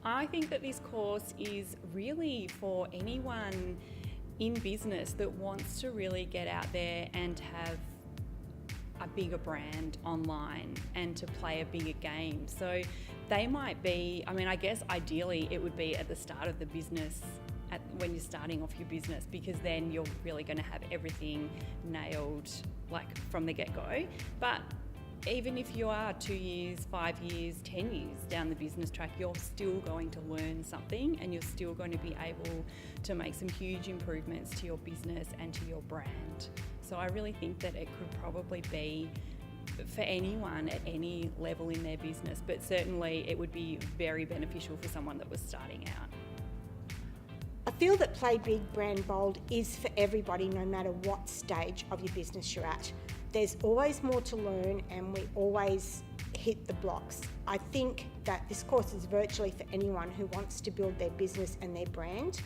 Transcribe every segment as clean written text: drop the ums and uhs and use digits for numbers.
I think that this course is really for anyone in business that wants to really get out there and have a bigger brand online and to play a bigger game. So they might be, I guess ideally it would be at the start of the business, when you're starting off your business, because then you're really going to have everything nailed like from the get-go. But even if you are 2 years, 5 years, 10 years down the business track, you're still going to learn something and you're still going to be able to make some huge improvements to your business and to your brand. So I really think that it could probably be for anyone at any level in their business, but certainly it would be very beneficial for someone that was starting out. I feel that Play Big, Brand Bold is for everybody, no matter what stage of your business you're at. There's always more to learn and we always hit the blocks. I think that this course is virtually for anyone who wants to build their business and their brand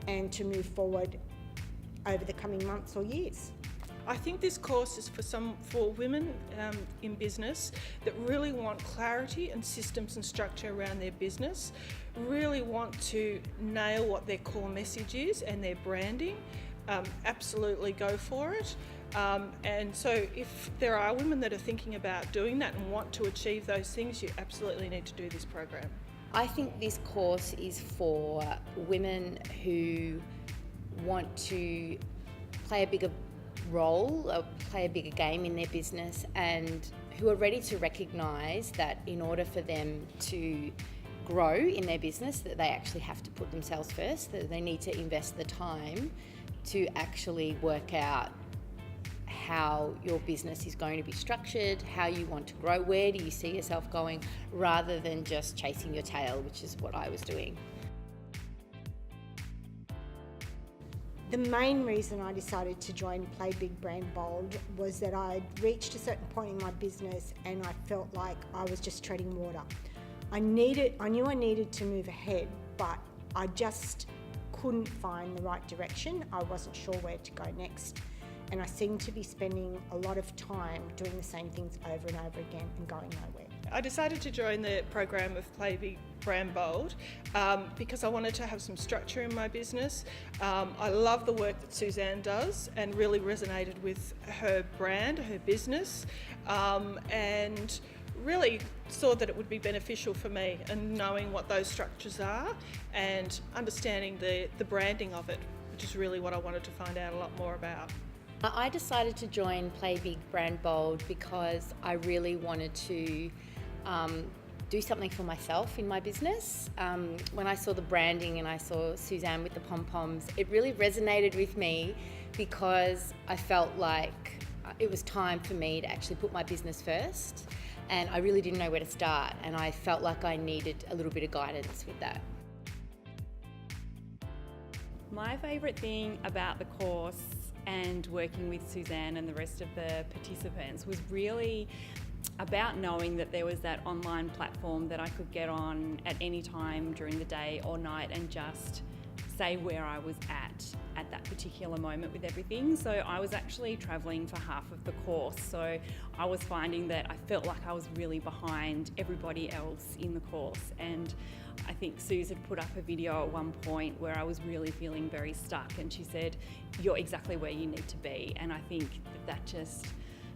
and to move forward over the coming months or years. I think this course is for women in business that really want clarity and systems and structure around their business, really want to nail what their core message is and their branding. Absolutely go for it. And so if there are women that are thinking about doing that and want to achieve those things, you absolutely need to do this program. I think this course is for women who want to play a bigger role or play a bigger game in their business, and who are ready to recognise that in order for them to grow in their business, that they actually have to put themselves first, that they need to invest the time to actually work out how your business is going to be structured, how you want to grow, where do you see yourself going, rather than just chasing your tail, which is what I was doing. The main reason I decided to join Play Big, Brand Bold was that I'd reached a certain point in my business and I felt like I was just treading water. I knew I needed to move ahead, but I just couldn't find the right direction. I wasn't sure where to go next. And I seemed to be spending a lot of time doing the same things over and over again and going nowhere. I decided to join the program of Play Big, Brand Bold because I wanted to have some structure in my business. I love the work that Suzanne does and really resonated with her brand, her business, and really saw that it would be beneficial for me, and knowing what those structures are and understanding the branding of it, which is really what I wanted to find out a lot more about. I decided to join Play Big, Brand Bold because I really wanted to do something for myself in my business. When I saw the branding and I saw Suzanne with the pom-poms, it really resonated with me because I felt like it was time for me to actually put my business first, and I really didn't know where to start, and I felt like I needed a little bit of guidance with that. My favourite thing about the course and working with Suzanne and the rest of the participants was really about knowing that there was that online platform that I could get on at any time during the day or night and just say where I was at that particular moment with everything. So I was actually travelling for half of the course, so I was finding that I felt like I was really behind everybody else in the course. And I think Suze had put up a video at one point where I was really feeling very stuck, and she said, "You're exactly where you need to be." And I think that just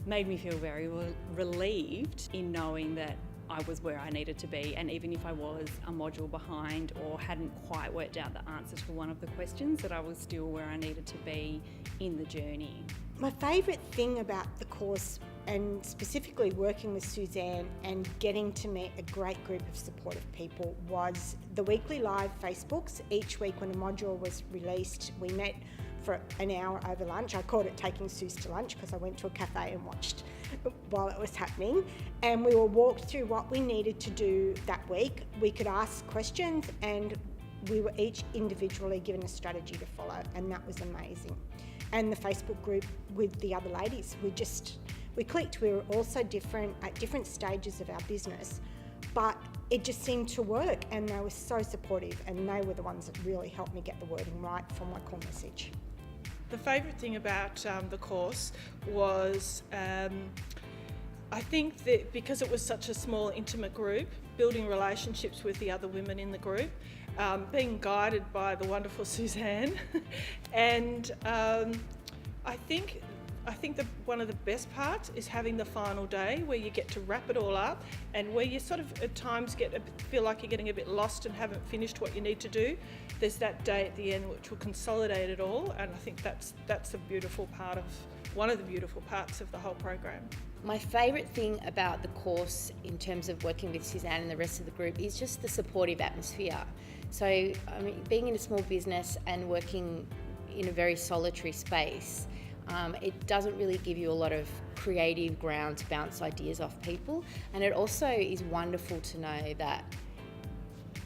made me feel very relieved in knowing that I was where I needed to be, and even if I was a module behind or hadn't quite worked out the answer to one of the questions, that I was still where I needed to be in the journey. My favourite thing about the course, and specifically working with Suzanne and getting to meet a great group of supportive people, was the weekly live Facebooks. Each week when a module was released, we met for an hour over lunch. I called it taking Suze to lunch because I went to a cafe and watched while it was happening, and we were walked through what we needed to do that week. We could ask questions and we were each individually given a strategy to follow, and that was amazing. And the Facebook group with the other ladies, we clicked. We were also different at different stages of our business, but it just seemed to work, and they were so supportive, and they were the ones that really helped me get the wording right for my core message. The favourite thing about the course was I think that because it was such a small, intimate group, building relationships with the other women in the group, being guided by the wonderful Suzanne, and I think that one of the best parts is having the final day where you get to wrap it all up, and where you sort of at times feel like you're getting a bit lost and haven't finished what you need to do. There's that day at the end which will consolidate it all, and I think that's a beautiful part of one of the beautiful parts of the whole program. My favourite thing about the course in terms of working with Suzanne and the rest of the group is just the supportive atmosphere. So, I mean, being in a small business and working in a very solitary space, it doesn't really give you a lot of creative ground to bounce ideas off people. And it also is wonderful to know that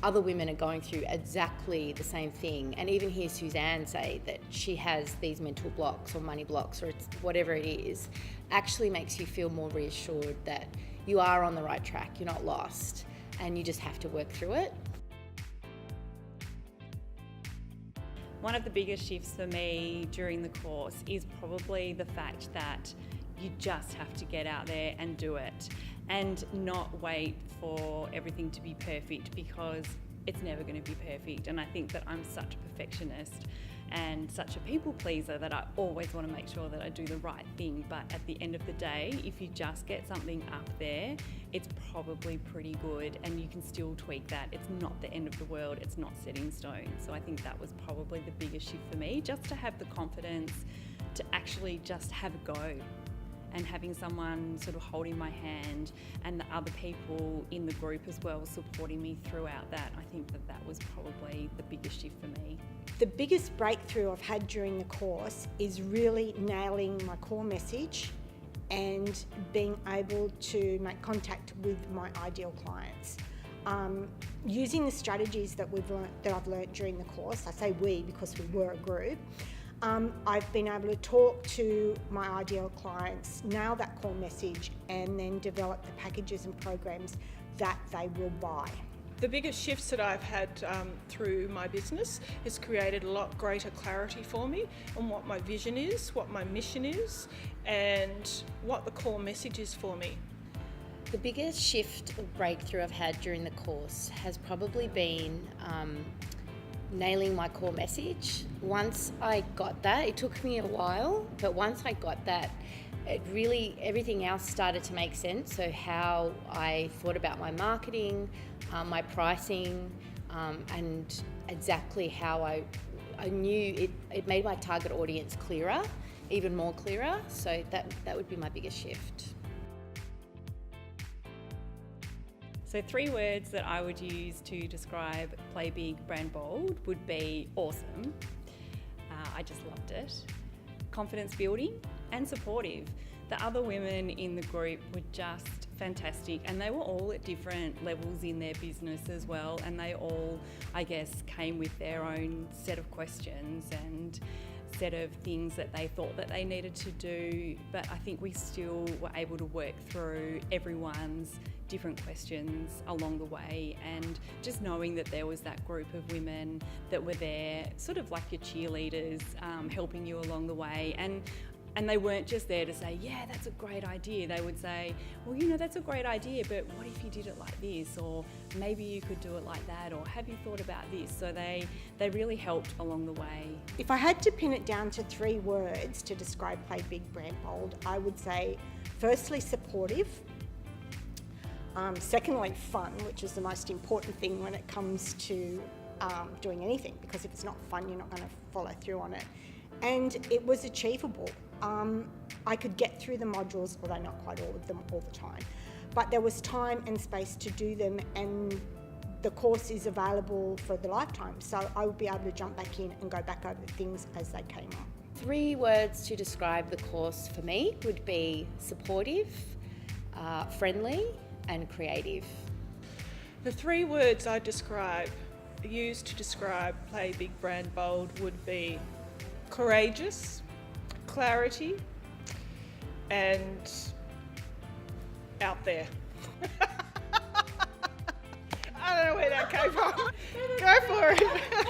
other women are going through exactly the same thing, and even hear Suzanne say that she has these mental blocks or money blocks or it's whatever it is, actually makes you feel more reassured that you are on the right track, you're not lost, and you just have to work through it. One of the biggest shifts for me during the course is probably the fact that you just have to get out there and do it, and not wait for everything to be perfect, because it's never going to be perfect. And I think that I'm such a perfectionist and such a people pleaser that I always want to make sure that I do the right thing. But at the end of the day, if you just get something up there, it's probably pretty good, and you can still tweak that. It's not the end of the world, it's not set in stone. So I think that was probably the biggest shift for me, just to have the confidence to actually just have a go, and having someone sort of holding my hand, and the other people in the group as well supporting me throughout that. I think that was probably the biggest shift for me. The biggest breakthrough I've had during the course is really nailing my core message and being able to make contact with my ideal clients. Using the strategies that I've learnt during the course, I say we because we were a group, I've been able to talk to my ideal clients, nail that core message, and then develop the packages and programs that they will buy. The biggest shifts that I've had through my business has created a lot greater clarity for me on what my vision is, what my mission is, and what the core message is for me. The biggest shift or breakthrough I've had during the course has probably been nailing my core message. Once I got that, it took me a while, but once I got that, it really, everything else started to make sense. So how I thought about my marketing, my pricing, and exactly how I knew it made my target audience clearer, even more clearer. So that would be my biggest shift. So 3 words that I would use to describe Play Big, Brand Bold would be awesome. I just loved it. Confidence building and supportive. The other women in the group were just fantastic, and they were all at different levels in their business as well, and they all, I guess, came with their own set of questions and set of things that they thought that they needed to do, but I think we still were able to work through everyone's different questions along the way, and just knowing that there was that group of women that were there, sort of like your cheerleaders, helping you along the way, and they weren't just there to say, yeah, that's a great idea. They would say, well, you know, that's a great idea, but what if you did it like this? Or maybe you could do it like that, or have you thought about this? So they really helped along the way. If I had to pin it down to 3 words to describe Play Big, Brand Bold, I would say, firstly, supportive. Secondly, fun, which is the most important thing when it comes to doing anything, because if it's not fun, you're not going to follow through on it. And it was achievable. I could get through the modules, although not quite all of them all the time, but there was time and space to do them, and the course is available for the lifetime, so I would be able to jump back in and go back over things as they came up. 3 words to describe the course for me would be supportive, friendly, and creative. The 3 words I use to describe Play Big, Brand Bold would be courageous, clarity, and out there. I don't know where that came from. Go for it.